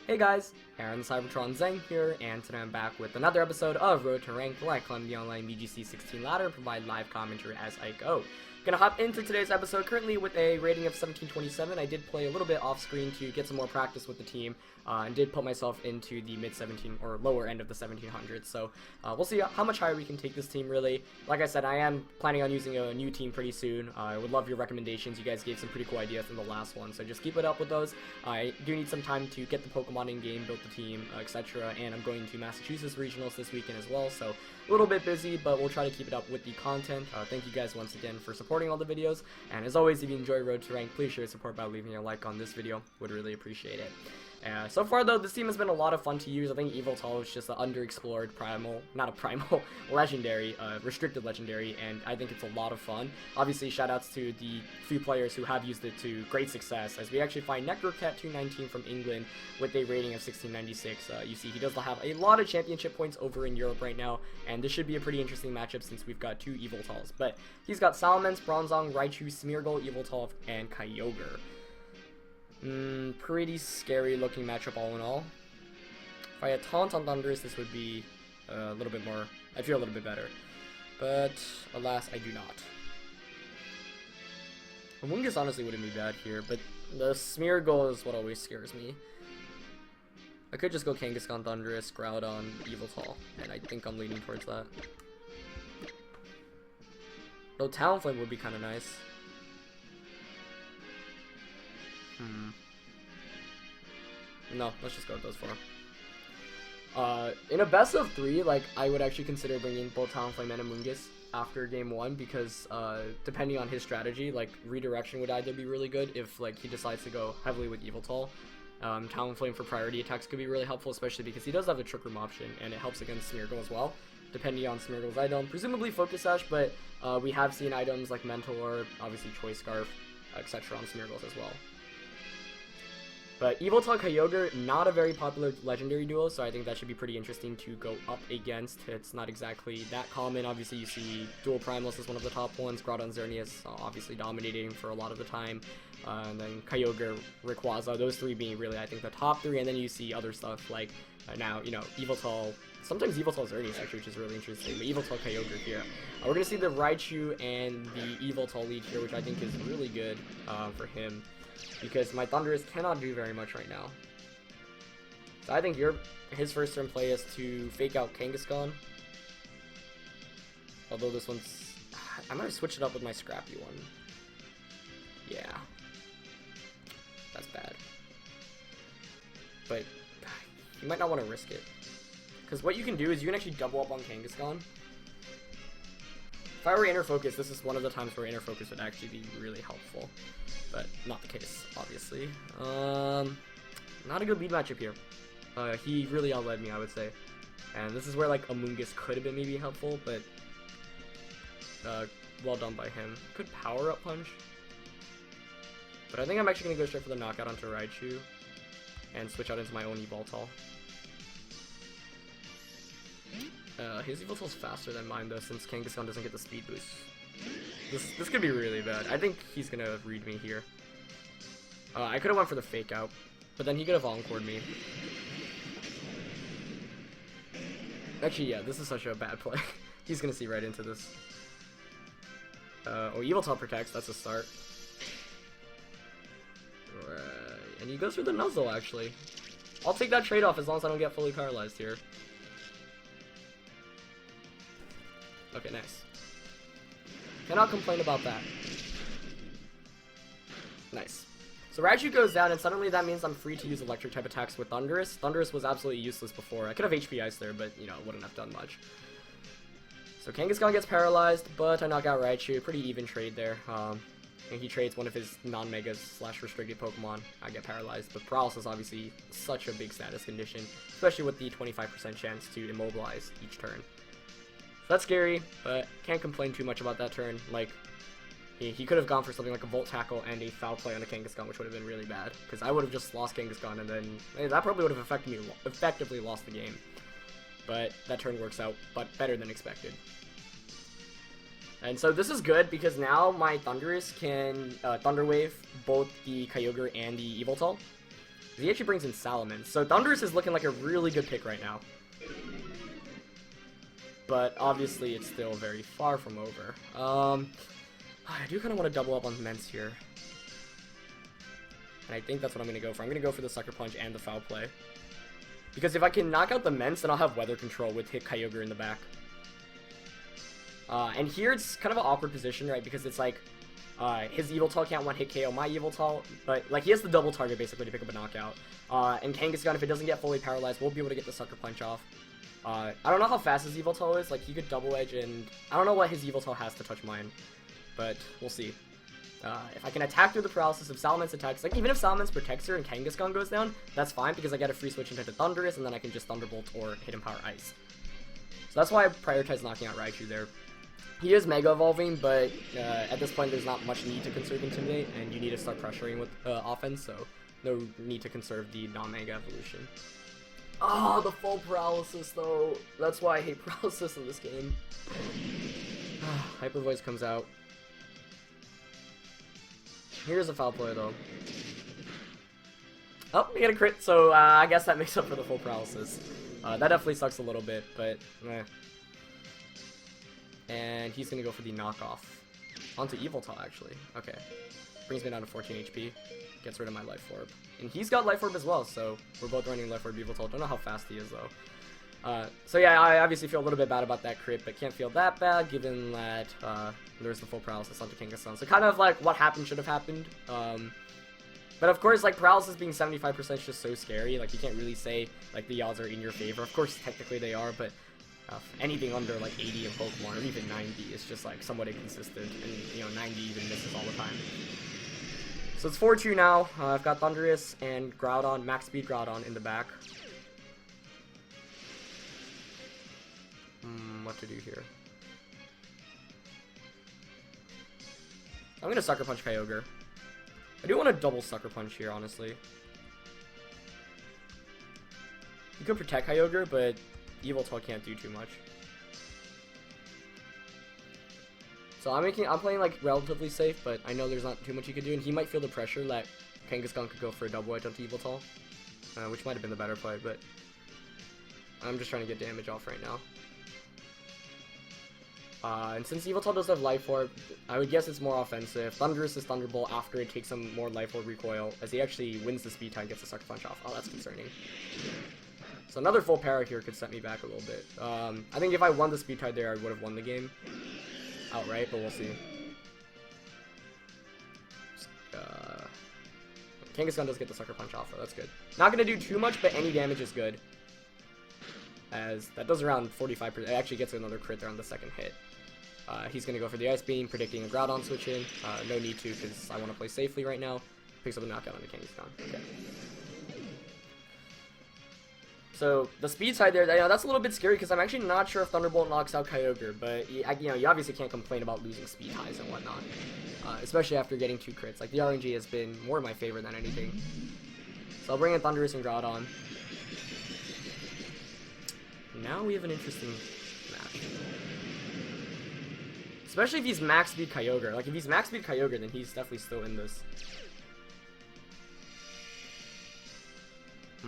Hey guys, Aaron Cybertron Zeng here, and today I'm back with another episode of Road to Rank, where I climb the online VGC 16 ladder and provide live commentary as I go. Gonna hop into today's episode currently with a rating of 1727. I did play a little bit off screen to get some more practice with the team, and did put myself into the mid 17 or lower end of the 1700s. So we'll see how much higher we can take this team. Really, like I said, I am planning on using a new team pretty soon. I would love your recommendations. You guys gave some pretty cool ideas from the last one, so just keep it up with those. I do need some time to get the Pokemon in game, build the team, etc. And I'm going to Massachusetts regionals this weekend as well, so a little bit busy, but we'll try to keep it up with the content. Thank you guys once again for supporting all the videos, and as always, if you enjoy Road to Rank, please show your support by leaving a like on this video. Would really appreciate it. So far though, this team has been a lot of fun to use. I think Yveltal is just an underexplored primal, not a primal, legendary, restricted legendary, and I think it's a lot of fun. Obviously, shoutouts to the few players who have used it to great success, as we actually find Necrocat219 from England with a rating of 1696. You see, he does have a lot of championship points over in Europe right now, and this should be a pretty interesting matchup since we've got two Yveltals. But he's got Salamence, Bronzong, Raichu, Smeargle, Yveltal, and Kyogre. Pretty scary looking matchup all in all. If I had Taunt on Thundurus, this would be a little bit more, I feel a little bit better. But alas, I do not. Amoonguss honestly wouldn't be bad here, but the Smeargle is what always scares me. I could just go Kangaskhan, Thundurus, Groudon, Yveltal, and I think I'm leaning towards that. Though Talonflame would be kind of nice. No, let's just go with those four. In a best of 3, like, I would actually consider bringing both Talonflame and Amoonguss after game 1, because depending on his strategy, like, redirection would either be really good if, like, he decides to go heavily with Yveltal. Talonflame for priority attacks could be really helpful, especially because he does have the Trick Room option, and it helps against Smeargle as well, depending on Smeargle's item. Presumably Focus Sash, but we have seen items like Mental Orb, obviously Choice Scarf, etc. on Smeargle's as well. But Yveltal Kyogre, not a very popular legendary duo, so I think that should be pretty interesting to go up against. It's not exactly that common. Obviously, you see Dual Primals as one of the top ones, Groudon, Xerneas obviously dominating for a lot of the time, and then Kyogre, Rayquaza, those three being really, I think, the top 3, and then you see other stuff like, now, you know, Yveltal, sometimes Yveltal Xerneas actually, which is really interesting, but Yveltal Kyogre here. We're going to see the Raichu and the Yveltal lead here, which I think is really good for him, because my Thundurus cannot do very much right now. So I think his first turn play is to fake out Kangaskhan. Although this one's, I might switch it up with my Scrappy one. Yeah, that's bad. But you might not want to risk it, because what you can do is you can actually double up on Kangaskhan. If I were Inner Focus, this is one of the times where Inner Focus would actually be really helpful. But not the case, obviously. Not a good lead matchup here. He really outled me, I would say. And this is where, like, Amoonguss could have been maybe helpful, but well done by him. Could Power Up Punch. But I think I'm actually going to go straight for the knockout onto Raichu and switch out into my own Yveltal. His Yveltal's faster than mine, though, since Kangaskhan doesn't get the speed boost. This could be really bad. I think he's gonna read me here. I could have went for the fake out, but then he could have encored me. Actually, yeah, this is such a bad play. He's gonna see right into this. Oh, Yveltal protects. That's a start. Right, and he goes for the Nuzzle, actually. I'll take that trade-off as long as I don't get fully paralyzed here. Okay, nice. Cannot complain about that. Nice. So Raichu goes down, and suddenly that means I'm free to use electric type attacks with Thundurus. Thundurus was absolutely useless before. I could have HP Ice there, but, you know, it wouldn't have done much. So Kangaskhan gets paralyzed, but I knock out Raichu. Pretty even trade there. And he trades one of his non-megas / restricted Pokemon. I get paralyzed, but paralysis is obviously such a big status condition, especially with the 25% chance to immobilize each turn. That's scary, but can't complain too much about that turn. Like, he could have gone for something like a Volt Tackle and a Foul Play on a Kangaskhan, which would have been really bad, because I would have just lost Kangaskhan, and then that probably would have effectively lost the game. But that turn works out, but better than expected. And so this is good because now my Thundurus can Thunder Wave both the Kyogre and the Yveltal. He actually brings in Salamence. So Thundurus is looking like a really good pick right now. But obviously it's still very far from over. I do kind of want to double up on Mence here. And I think that's what I'm going to go for. I'm going to go for the Sucker Punch and the Foul Play. Because if I can knock out the Mence, then I'll have Weather Control with hit Kyogre in the back. And here it's kind of an awkward position, right? Because it's like, his Yveltal can't one-hit KO my Yveltal, but like he has the double target basically to pick up a knockout. And Kangaskhan, if it doesn't get fully paralyzed, will be able to get the Sucker Punch off. I don't know how fast his Yveltal is, like he could double edge, and I don't know what his Yveltal has to touch mine, but we'll see. If I can attack through the paralysis, if Salamence attacks, like even if Salamence protects her and Kangaskhan goes down, that's fine because I get a free switch into Thundurus, and then I can just Thunderbolt or Hidden Power Ice. So that's why I prioritize knocking out Raichu there. He is Mega Evolving, but at this point there's not much need to conserve Intimidate, and you need to start pressuring with offense, so no need to conserve the non-Mega Evolution. Oh, the full paralysis though. That's why I hate paralysis in this game. Hyper Voice comes out. Here's a Foul Play though. Oh, we get a crit, so I guess that makes up for the full paralysis. That definitely sucks a little bit, but eh. And he's gonna go for the knockoff. Onto Yveltal, actually. Okay. Brings me down to 14 HP. Gets rid of my Life Orb. And he's got Life Orb as well, so we're both running Life Orb Yveltal. Don't know how fast he is, though. So yeah, I obviously feel a little bit bad about that crit, but can't feel that bad, given that there's the full paralysis onto Kangaskhan. So kind of like what happened should have happened. But of course, like, paralysis being 75% is just so scary. Like, you can't really say, like, the odds are in your favor. Of course, technically they are, but anything under, like, 80 in Pokemon, or even 90, is just, like, somewhat inconsistent. And, you know, 90 even misses all the time. So it's 4-2 now. I've got Thundurus and Groudon, Max Speed Groudon in the back. What to do here? I'm gonna Sucker Punch Kyogre. I do want to double Sucker Punch here, honestly. You could protect Kyogre, but Yveltal can't do too much. So I'm playing like relatively safe, but I know there's not too much he could do, and he might feel the pressure that Kangaskhan could go for a double edge onto Yveltal, which might have been the better play, but I'm just trying to get damage off right now. And since Yveltal does have Life Orb, I would guess it's more offensive. Thundurus is Thunderbolt after it takes some more Life Orb recoil, as he actually wins the speed tie and gets the Sucker Punch off. Oh, that's concerning. So another full para here could set me back a little bit. I think if I won the speed tie there, I would have won the game outright, but we'll see. Kangaskhan does get the Sucker Punch off, though. That's good. Not going to do too much, but any damage is good, as that does around 45%. It actually gets another crit there on the second hit. He's going to go for the Ice Beam, predicting a Groudon switch in. No need to, because I want to play safely right now. Picks up a knockout on the Kangaskhan. Okay. So, the speed side there, that's a little bit scary, because I'm actually not sure if Thunderbolt knocks out Kyogre, but, you know, you obviously can't complain about losing speed highs and whatnot. Especially after getting 2 crits. Like, the RNG has been more in my favor than anything. So I'll bring in Thundurus and Groudon. Now we have an interesting match. Especially if he's max speed Kyogre. Like, if he's max speed Kyogre, then he's definitely still in this. I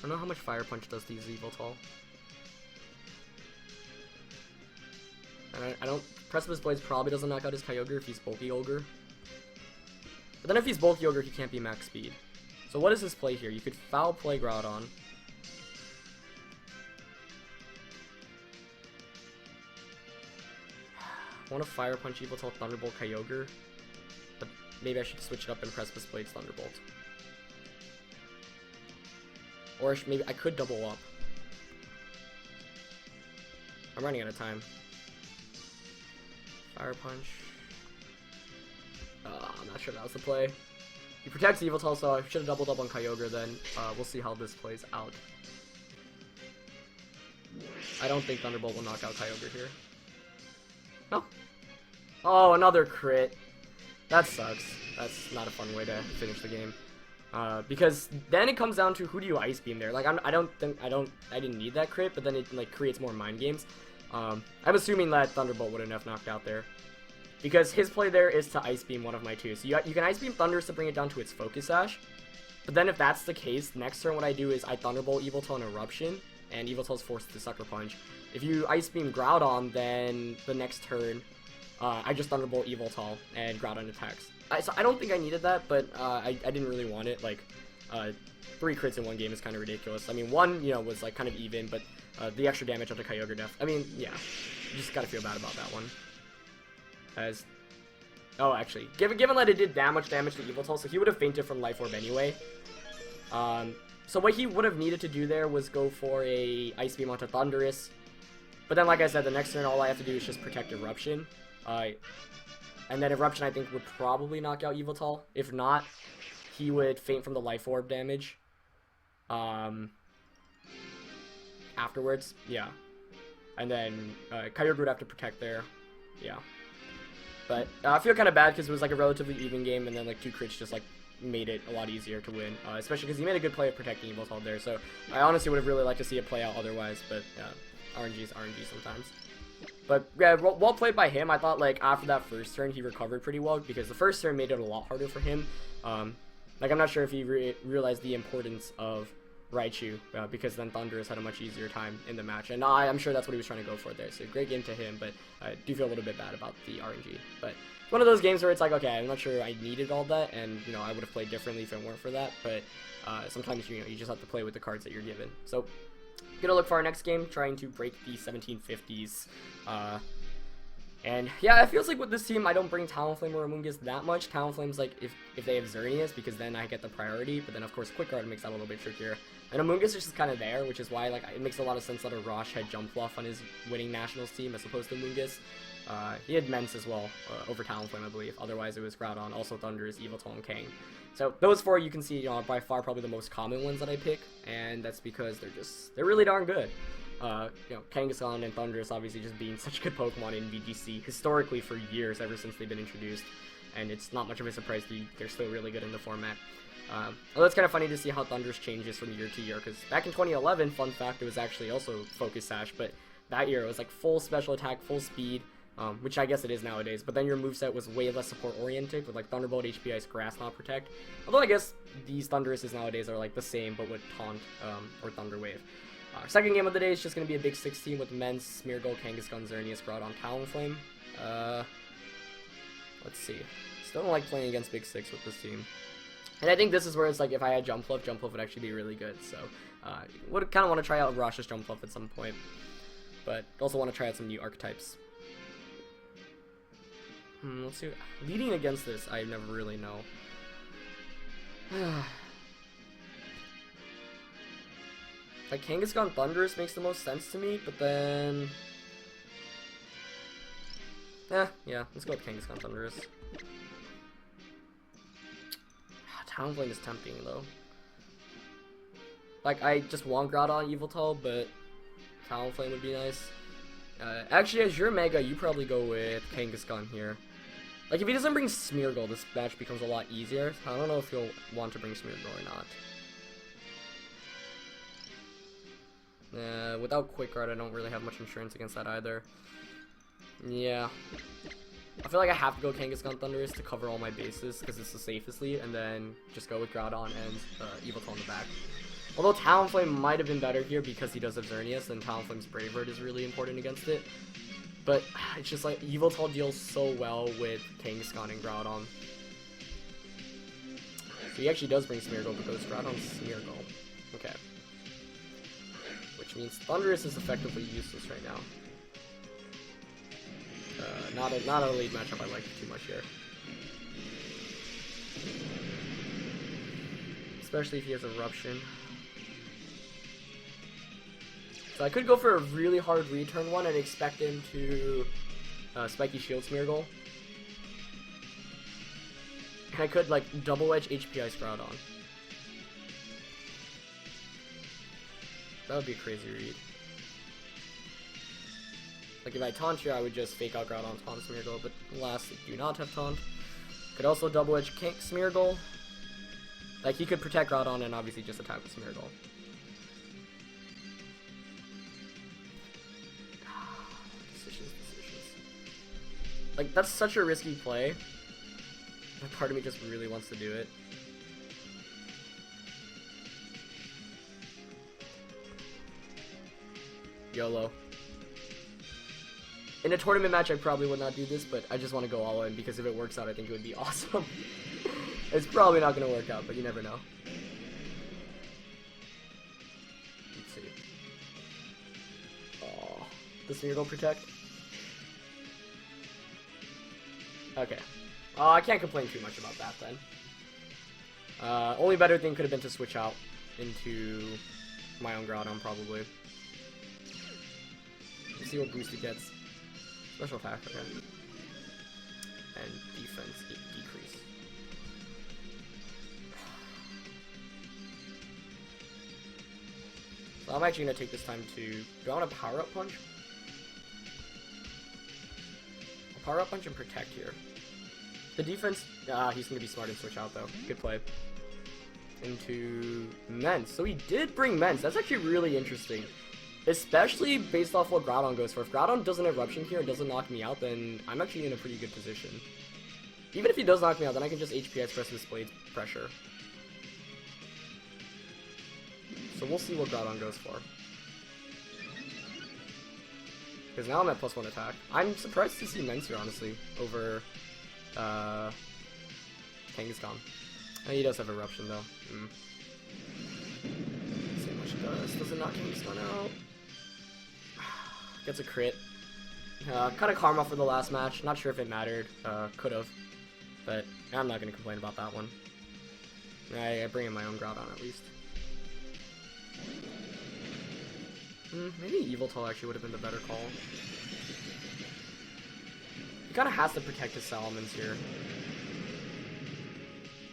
don't know how much Fire Punch does to Yveltal. And I don't... Precipice Blades probably doesn't knock out his Kyogre if he's bulky Ogre. But then if he's bulky Ogre, he can't be max speed. So what is his play here? You could Foul Play Groudon. I want to Fire Punch Yveltal, Thunderbolt Kyogre. But maybe I should switch it up and Precipice Blades Thunderbolt. Or maybe I could double up. I'm running out of time. Fire Punch. I'm not sure that was the play. He protects Yveltal, so I should have doubled up on Kyogre then. We'll see how this plays out. I don't think Thunderbolt will knock out Kyogre here. No. Oh, another crit. That sucks. That's not a fun way to finish the game. Because then it comes down to who do you Ice Beam there. Like I didn't need that crit, but then it like creates more mind games. I'm assuming that Thunderbolt wouldn't have knocked out there. Because his play there is to Ice Beam one of my two. So you can Ice Beam Thundurus to bring it down to its Focus Sash. But then if that's the case, next turn what I do is I Thunderbolt Yveltal and Eruption. And Yveltal's forced to Sucker Punch. If you Ice Beam Groudon, then the next turn, I just Thunderbolt Yveltal and Groudon attacks. So I don't think I needed that, but I didn't really want it. Like, 3 crits in one game is kind of ridiculous. I mean, one, was like kind of even, but the extra damage onto Kyogre Death. I mean, yeah, you just gotta feel bad about that one. Actually, given that it did that much damage to Yveltal, so he would have fainted from Life Orb anyway. So what he would have needed to do there was go for a Ice Beam onto Thundurus. But then, like I said, the next turn, all I have to do is just protect Eruption. And then Eruption, I think, would probably knock out Yveltal. If not, he would faint from the Life Orb damage. Afterwards, yeah. And then Kyogre would have to protect there. Yeah. But I feel kind of bad because it was like a relatively even game, and then like 2 crits just like made it a lot easier to win. Especially because he made a good play of protecting Yveltal there. So I honestly would have really liked to see it play out otherwise. But RNG is RNG sometimes. But yeah, well played by him. I thought like after that first turn he recovered pretty well because the first turn made it a lot harder for him. Like I'm not sure if he realized the importance of Raichu because then Thundurus had a much easier time in the match, and I'm sure that's what he was trying to go for there. So great game to him, but I do feel a little bit bad about the RNG. But it's one of those games where it's like, okay, I'm not sure I needed all that, and I would have played differently if it weren't for that. But sometimes you just have to play with the cards that you're given. So gonna look for our next game, trying to break the 1750s. And yeah, it feels like with this team, I don't bring Talonflame or Amoonguss that much. Talonflame's like if they have Xerneas, because then I get the priority. But then of course Quick Guard makes that a little bit trickier. And Amoonguss is just kind of there, which is why like it makes a lot of sense that Arash had Jump Fluff on his winning Nationals team as opposed to Amoonguss. He had Mence as well over Talonflame, I believe. Otherwise it was Groudon, also Thundurus, Yveltal, and Kang. So those 4 you can see by far probably the most common ones that I pick, and that's because they're really darn good. Kangaskhan and Thundurus obviously just being such good Pokemon in VGC historically for years, ever since they've been introduced, and it's not much of a surprise they're still really good in the format. Although it's kind of funny to see how Thundurus changes from year to year, because back in 2011, fun fact, it was actually also Focus Sash, but that year it was like full special attack, full speed, which I guess it is nowadays, but then your moveset was way less support oriented with like Thunderbolt, HP Ice, Grass, not Protect. Although I guess these Thunduruses nowadays are like the same, but with Taunt or Thunder Wave. Our second game of the day is just going to be a big 16 with Mence, Smeargle, Kangaskhan, Xerneas, Groudon, Talonflame. Let's see. Still don't like playing against big 6 with this team. And I think this is where it's like if I had Jump Fluff would actually be really good. So, would kind of want to try out Arash's Jump Fluff at some point. But also want to try out some new archetypes. Let's see. Leading against this, I never really know. Like, Kangaskhan Thundurus makes the most sense to me, but then... yeah, let's go with Kangaskhan Thundurus. Talonflame is tempting, though. Like, I just want Groudon Yveltal, but Talonflame would be nice. Actually, as your Mega, you probably go with Kangaskhan here. Like, if he doesn't bring Smeargle, this match becomes a lot easier. I don't know if he'll want to bring Smeargle or not. Without Quick Guard, I don't really have much insurance against that either. Yeah. I feel like I have to go Kangaskhan Thundurus to cover all my bases, because it's the safest lead, and then just go with Groudon and Yveltal in the back. Although Talonflame might have been better here because he does have Xerneas, and Talonflame's Brave Bird is really important against it. But it's just like, Yveltal deals so well with Kangaskhan and Groudon. So he actually does bring Smeargle, but goes Groudon Smeargle. Okay. Which means Thundurus is effectively useless right now. Not a lead matchup I like too much here. Especially if he has Eruption. So I could go for a really hard return one and expect him to Spiky Shield Smeargle. And I could like double edge HP Ice Groudon. That would be a crazy read. Like if I taunt here, I would just fake out Groudon, taunt Smeargle, but alas, I do not have taunt. Could also double edge Kink Smeargle. Like he could protect Groudon and obviously just attack with Smeargle. Like, that's such a risky play. But part of me just really wants to do it. YOLO. In a tournament match, I probably would not do this, but I just want to go all in because if it works out, I think it would be awesome. It's probably not going to work out, but you never know. Let's see. Oh, this one go protect. Okay. I can't complain too much about that then. Only better thing could have been to switch out into my own Groudon probably. Let's see what boost it gets. Special attack, okay. And defense decrease. So I'm actually gonna take this time to. Do I want to power up punch? I'll power up punch and protect here. The defense. He's gonna be smart and switch out though. Good play. Into Mence. So he did bring Mence. That's actually really interesting. Especially based off what Groudon goes for. If Groudon doesn't Eruption here and doesn't knock me out, then I'm actually in a pretty good position. Even if he does knock me out, then I can just HP Express with Blade Pressure. So we'll see what Groudon goes for. Because now I'm at +1 attack. I'm surprised to see Mence here, honestly, over Kangaskhan. He does have Eruption, though. Let's see how much it does. Does it knock Kangaskhan out? Gets a crit. Kind of karma for the last match. Not sure if it mattered. Could've. But I'm not going to complain about that one. I bring in my own Groudon at least. Maybe Yveltal actually would have been the better call. He kind of has to protect his Salamence here.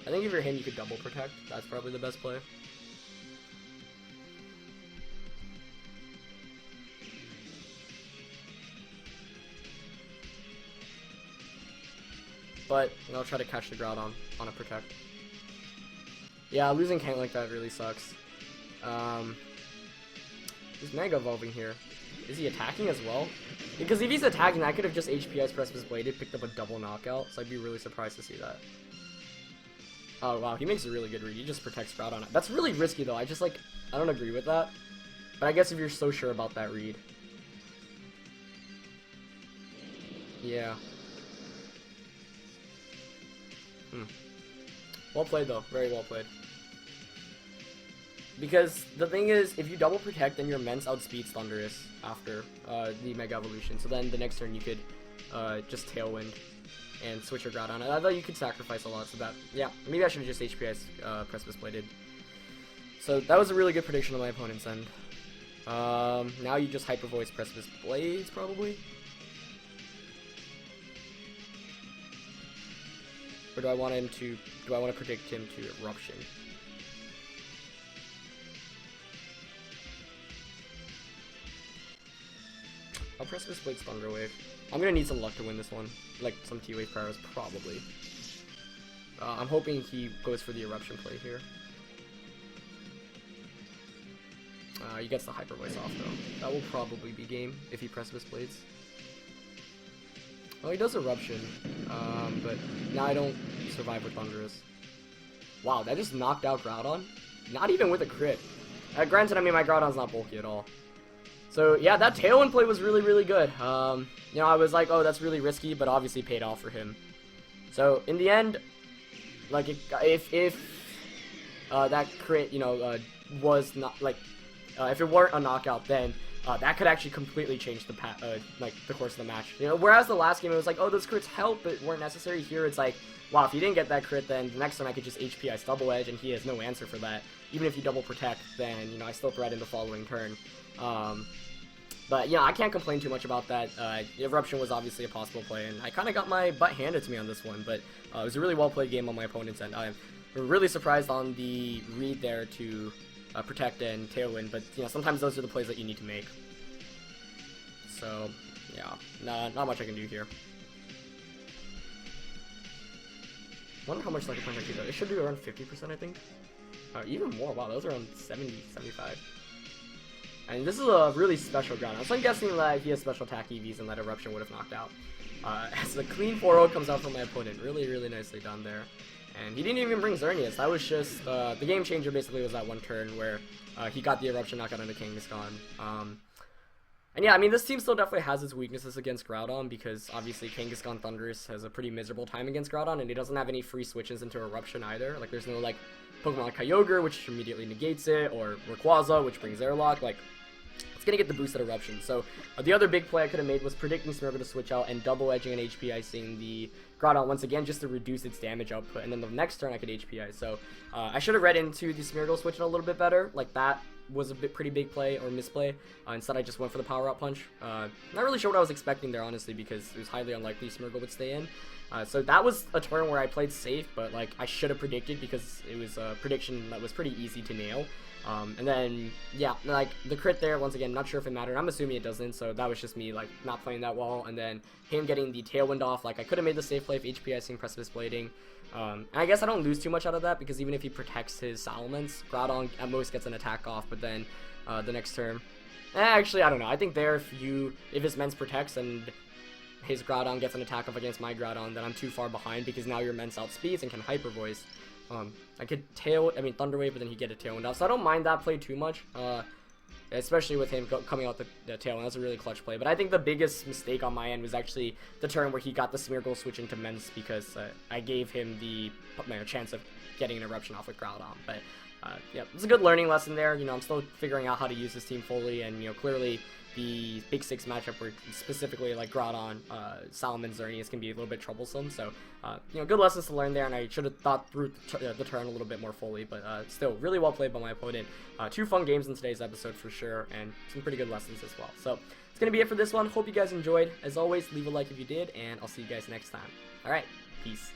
I think if you're him, you could double protect. That's probably the best play. But I'll try to catch the Groudon on a protect. Yeah, losing Kang like that really sucks. He's Mega Evolving here. Is he attacking as well? Because if he's attacking, I could have just HP pressed his Bladed, picked up a double knockout, so I'd be really surprised to see that. Oh wow, he makes a really good read. He just protects Groudon. That's really risky though. I don't agree with that. But I guess if you're so sure about that read. Yeah. Well played though, very well played. Because the thing is, if you double protect, then your Mence outspeeds Thundurus after the Mega Evolution. So then the next turn you could just Tailwind and switch your Groudon. I thought you could sacrifice a lot, so that, yeah, maybe I should have just HPS Precipice Bladed. So that was a really good prediction on my opponent's end. Now you just Hyper Voice Precipice Blades, probably. Or do I want to predict him to Eruption? I'll Precipice Blade's Thunder Wave. I'm gonna need some luck to win this one. Like some T-Wave Prowess, probably. I'm hoping he goes for the Eruption play here. He gets the Hyper Voice off though. That will probably be game if he Precipice Blades. Well, he does Eruption, but now I don't survive with Thundurus. Wow, that just knocked out Groudon? Not even with a crit. Granted, I mean, my Groudon's not bulky at all. So, yeah, that Tailwind play was really, really good. You know, I was like, oh, that's really risky, but obviously paid off for him. So, in the end, like, if that crit, you know, was not, like, if it weren't a knockout, then that could actually completely change the like the course of the match. You know, whereas the last game it was like, oh, those crits help, but weren't necessary. Here it's like, wow, if you didn't get that crit, then the next time I could just HP Ice Double Edge, and he has no answer for that. Even if you double protect, then you know I still threaten the following turn. But yeah, I can't complain too much about that. Eruption was obviously a possible play, and I kind of got my butt handed to me on this one. But it was a really well played game on my opponent's end. I'm really surprised on the read there to protect and Tailwind, but you know sometimes those are the plays that you need to make. So yeah, not much I can do here. Wonder how much Lucky Punch actually does. It should be around 50%, I think. Even more. Wow, those are around 70, 75. And this is a really special Groudon. So I'm guessing that he has special attack EVs and that Eruption would have knocked out. As the clean 4-0 comes out from my opponent. Really, really nicely done there. And he didn't even bring Xerneas. That was just, the game changer basically was that one turn where he got the Eruption knockout onto Kangaskhan. And yeah, I mean, this team still definitely has its weaknesses against Groudon, because obviously Kangaskhan Thundurus has a pretty miserable time against Groudon, and he doesn't have any free switches into Eruption either. Like, there's no, like, Pokemon like Kyogre, which immediately negates it, or Rayquaza, which brings Airlock. Like, it's gonna get the boosted Eruption. So, the other big play I could have made was predicting Smeargle to switch out and double edging and HP icing the Groudon once again, just to reduce its damage output, and then the next turn I could HP ice. So, I should have read into the Smeargle switching a little bit better. Like, that was a pretty big play or misplay. Instead, I just went for the Power Up Punch. Not really sure what I was expecting there, honestly, because it was highly unlikely Smeargle would stay in. So that was a turn where I played safe, but like I should have predicted, because it was a prediction that was pretty easy to nail. And then, yeah, like the crit there, once again, not sure if it mattered. I'm assuming it doesn't, so that was just me like not playing that well. And then him getting the Tailwind off, like I could have made the safe play if HP icing Precipice Blading. And I guess I don't lose too much out of that, because even if he protects his Salamence, Groudon at most gets an attack off, but then the next turn, actually I don't know. I think there if his Mence protects and his Groudon gets an attack off against my Groudon, then I'm too far behind, because now your Mence outspeeds and can Hyper Voice. I could Thunder Wave, but then he get a Tailwind off, so I don't mind that play too much. Especially with him coming out the Tailwind. That's a really clutch play. But I think the biggest mistake on my end was actually the turn where he got the Smeargle switching to Mence, because I gave him the chance of getting an Eruption off with Groudon. But yeah, it's a good learning lesson there. You know, I'm still figuring out how to use this team fully, and you know, clearly the Big Six matchup where specifically like Groudon, Salamence, Xerneas can be a little bit troublesome. So, you know, good lessons to learn there, and I should have thought through the turn a little bit more fully, but still really well played by my opponent. 2 fun games in today's episode for sure, and some pretty good lessons as well. So, it's going to be it for this one. Hope you guys enjoyed. As always, leave a like if you did, and I'll see you guys next time. Alright, peace.